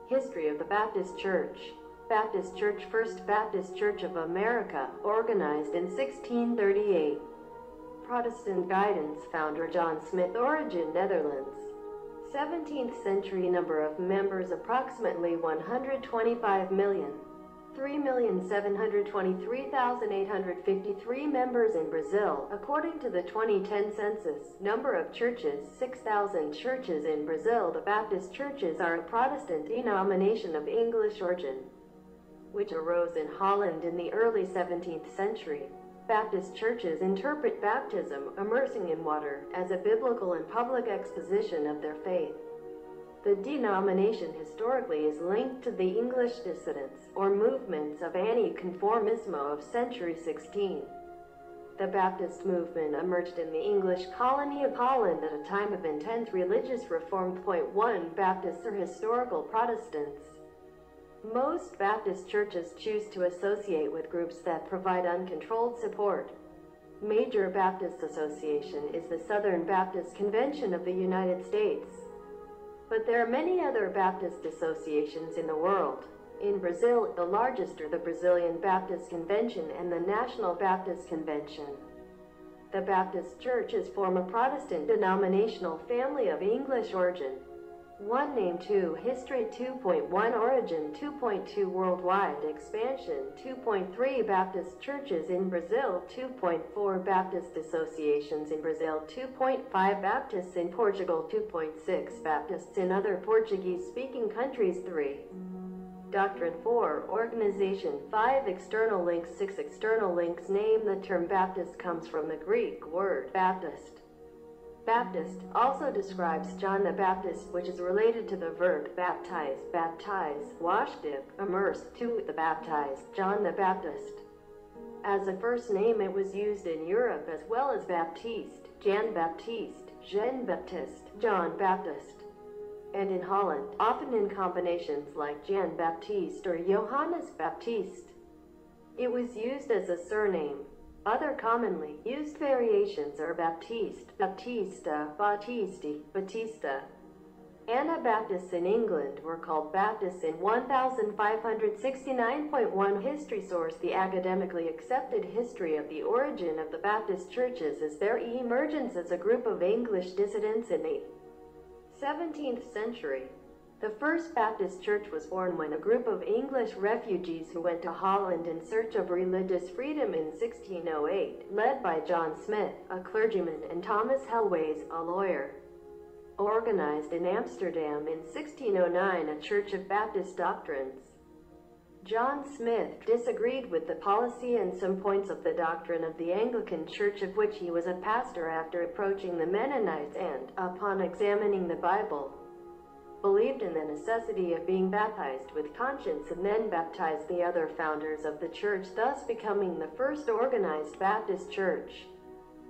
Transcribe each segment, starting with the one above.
History of the Baptist Church. Baptist Church. First Baptist Church of America, organized in 1638. Protestant Guidance. Founder John Smith. Origin Netherlands. 17th century. Number of members approximately 125 million. 3,723,853 members in Brazil, according to the 2010 census. Number of churches, 6,000 churches in Brazil. The Baptist churches are a Protestant denomination of English origin, which arose in Holland in the early 17th century. Baptist churches interpret baptism, immersing in water, as a biblical and public exposition of their faith. The denomination historically is linked to the English dissidents, or movements of anticonformismo of century 16. The Baptist movement emerged in the English colony of Holland at a time of intense religious reform. 1. Baptists are historical Protestants. Most Baptist churches choose to associate with groups that provide uncontrolled support. Major Baptist association is the Southern Baptist Convention of the United States. But there are many other Baptist associations in the world. In Brazil, the largest are the Brazilian Baptist Convention and the National Baptist Convention. The Baptist churches form a Protestant denominational family of English origin. 1 Name. 2 History. 2.1 Origin. 2.2 Worldwide expansion. 2.3 Baptist churches in Brazil. 2.4 Baptist associations in Brazil. 2.5 Baptists in Portugal. 2.6 Baptists in other Portuguese-speaking countries. 3. Doctrine. 4 Organization. 5 External links. 6 External links. Name. The term Baptist comes from the Greek word Baptist. Baptist also describes John the Baptist, which is related to the verb baptize, wash, dip, immerse. 2 The baptized John the Baptist. As a first name, it was used in Europe as well as Baptiste, Jan Baptiste, Jean Baptiste, John Baptist, and in Holland, often in combinations like Jan Baptiste or Johannes Baptiste. It was used as a surname. Other commonly used variations are Baptiste, Baptista, Battisti, Battista. Anabaptists in England were called Baptists in 1569.1 History source. The academically accepted history of the origin of the Baptist churches is their emergence as a group of English dissidents in the 17th century. The first Baptist church was born when a group of English refugees who went to Holland in search of religious freedom in 1608, led by John Smith, a clergyman, and Thomas Helwys, a lawyer, organized in Amsterdam in 1609 a church of Baptist doctrines. John Smith disagreed with the policy and some points of the doctrine of the Anglican Church, of which he was a pastor, after approaching the Mennonites and, upon examining the Bible, believed in the necessity of being baptized with conscience and then baptized the other founders of the church, thus becoming the first organized Baptist church.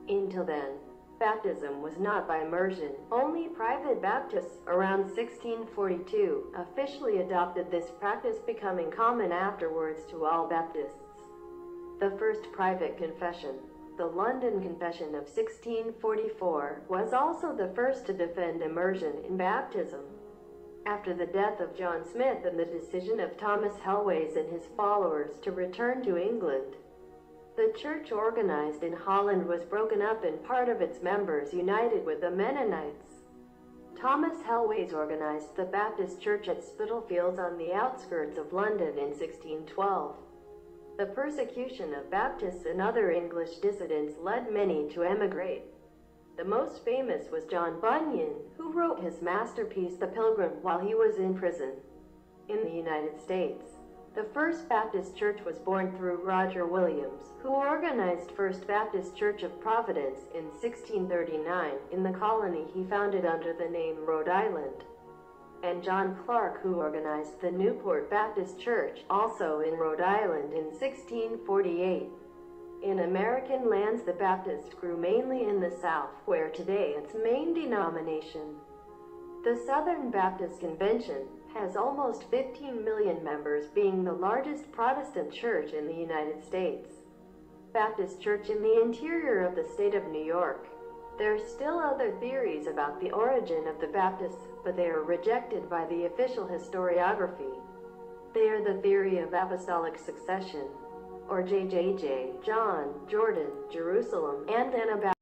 Until then, baptism was not by immersion. Only private Baptists, around 1642, officially adopted this practice, becoming common afterwards to all Baptists. The first private confession, the London Confession of 1644, was also the first to defend immersion in baptism. After the death of John Smith and the decision of Thomas Helwys and his followers to return to England, the church organized in Holland was broken up and part of its members united with the Mennonites. Thomas Helwys organized the Baptist church at Spitalfields on the outskirts of London in 1612. The persecution of Baptists and other English dissidents led many to emigrate. The most famous was John Bunyan, who wrote his masterpiece The Pilgrim while he was in prison. In the United States, the First Baptist Church was born through Roger Williams, who organized First Baptist Church of Providence in 1639 in the colony he founded under the name Rhode Island, and John Clark, who organized the Newport Baptist Church, also in Rhode Island, in 1648. In American lands, the Baptist grew mainly in the South, where today its main denomination, the Southern Baptist Convention, has almost 15 million members, being the largest Protestant church in the United States. Baptist Church in the interior of the state of New York. There are still other theories about the origin of the Baptists, but they are rejected by the official historiography. They are the theory of apostolic succession, or JJJ, John, Jordan, Jerusalem, and Anabaptist.